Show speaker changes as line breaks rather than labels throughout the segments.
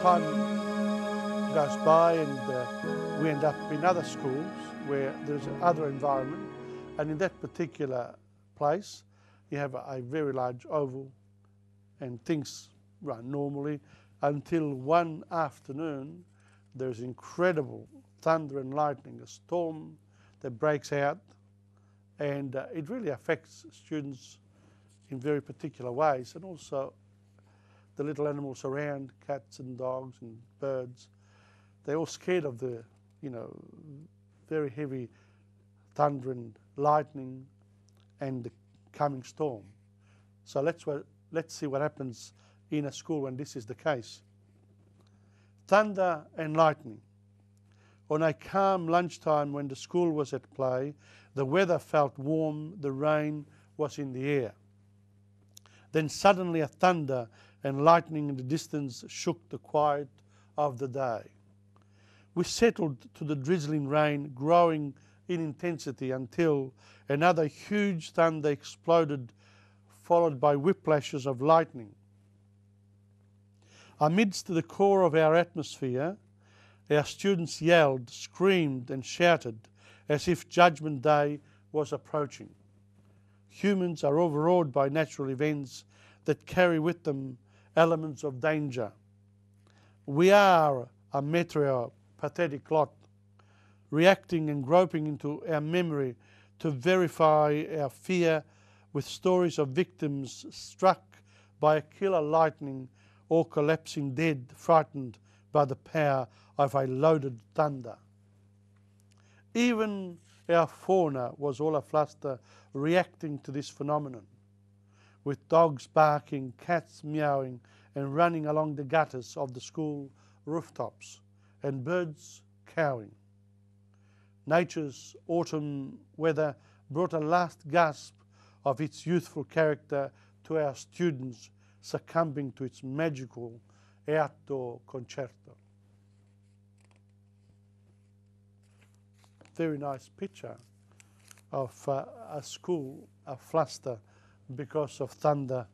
time goes by and we end up in other schools where there's other environment, and in that particular place you have a very large oval and things run normally until one afternoon there's incredible thunder and lightning, a storm that breaks out, and it really affects students in very particular ways, and also the little animals around, cats and dogs and birds, they're all scared of the, very heavy thunder and lightning and the coming storm. So let's see what happens in a school when this is the case. Thunder and lightning. On a calm lunchtime when the school was at play, the weather felt warm, the rain was in the air. Then suddenly a thunder and lightning in the distance shook the quiet of the day. We settled to the drizzling rain, growing in intensity until another huge thunder exploded, followed by whiplashes of lightning. Amidst the core of our atmosphere, our students yelled, screamed and shouted as if Judgment Day was approaching. Humans are overawed by natural events that carry with them elements of danger. We are a meteor, pathetic lot, reacting and groping into our memory to verify our fear with stories of victims struck by a killer lightning or collapsing dead, frightened by the power of a loaded thunder. Even our fauna was all afluster, reacting to this phenomenon, with dogs barking, cats meowing and running along the gutters of the school rooftops, and birds cawing. Nature's autumn weather brought a last gasp of its youthful character to our students, succumbing to its magical outdoor concerto. Very nice picture of a school afluster because of thunder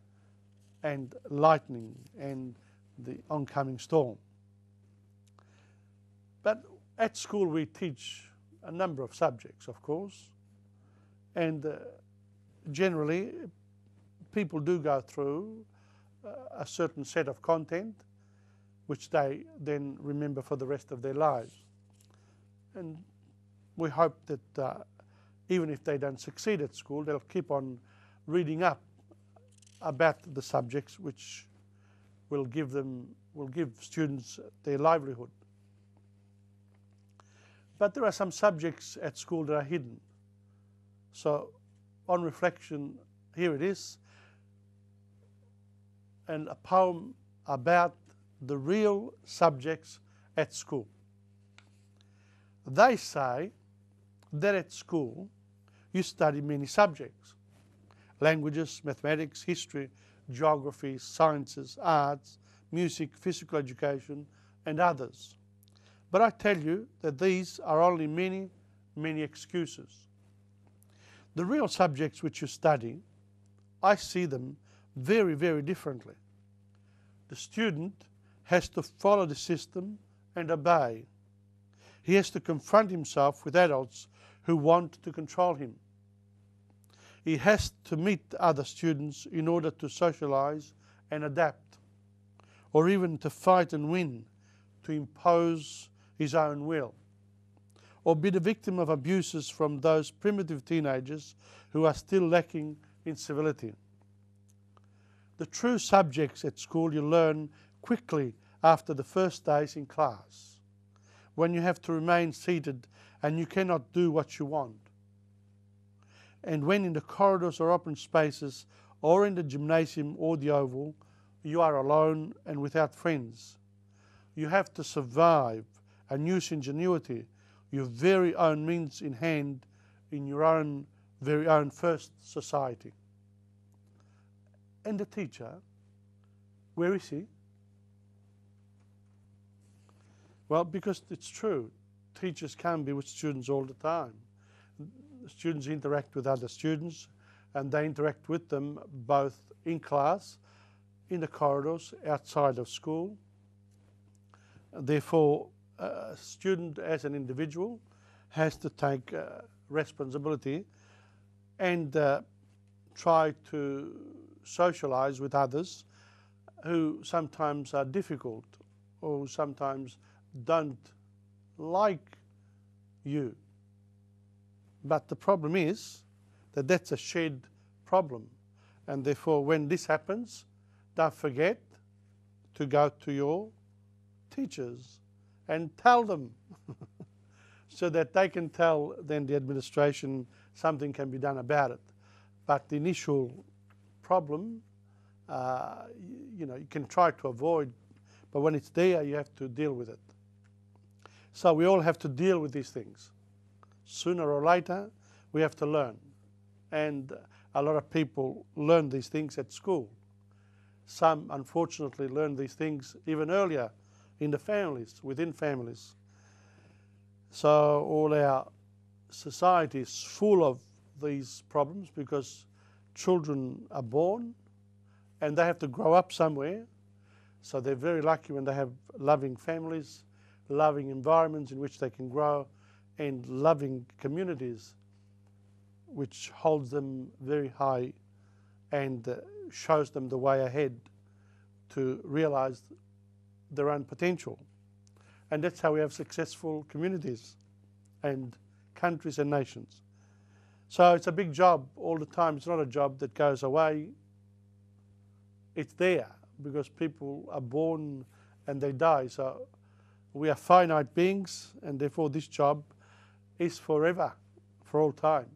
and lightning and the oncoming storm. But at school we teach a number of subjects, of course, and generally people do go through a certain set of content which they then remember for the rest of their lives. And we hope that even if they don't succeed at school, they'll keep on reading up about the subjects which will give students their livelihood. But there are some subjects at school that are hidden. So on reflection, here it is, and a poem about the real subjects at school. They say that at school you study many subjects: languages, mathematics, history, geography, sciences, arts, music, physical education, and others. But I tell you that these are only many, many excuses. The real subjects which you study, I see them very, very differently. The student has to follow the system and obey. He has to confront himself with adults who want to control him. He has to meet other students in order to socialize and adapt, or even to fight and win, to impose his own will, or be the victim of abuses from those primitive teenagers who are still lacking in civility. The true subjects at school you learn quickly after the first days in class, when you have to remain seated and you cannot do what you want, and when in the corridors or open spaces, or in the gymnasium or the oval, you are alone and without friends. You have to survive and use ingenuity, your very own means in hand, in your own very own first society. And the teacher, where is he? Well, because it's true, teachers can be with students all the time. Students interact with other students, and they interact with them both in class, in the corridors, outside of school. Therefore, a student as an individual has to take responsibility and try to socialize with others who sometimes are difficult or sometimes don't like you. But the problem is that that's a shared problem, and therefore when this happens, don't forget to go to your teachers and tell them so that they can tell then the administration something can be done about it. But the initial problem, you can try to avoid, but when it's there, you have to deal with it. So we all have to deal with these things. Sooner or later, we have to learn. And a lot of people learn these things at school. Some, unfortunately, learn these things even earlier in the families, within families. So all our society is full of these problems because children are born and they have to grow up somewhere. So they're very lucky when they have loving families, loving environments in which they can grow, and loving communities which holds them very high and shows them the way ahead to realize their own potential. And that's how we have successful communities and countries and nations. So it's a big job all the time. It's not a job that goes away. It's there because people are born and they die. So we are finite beings, and therefore this job is forever, for all time.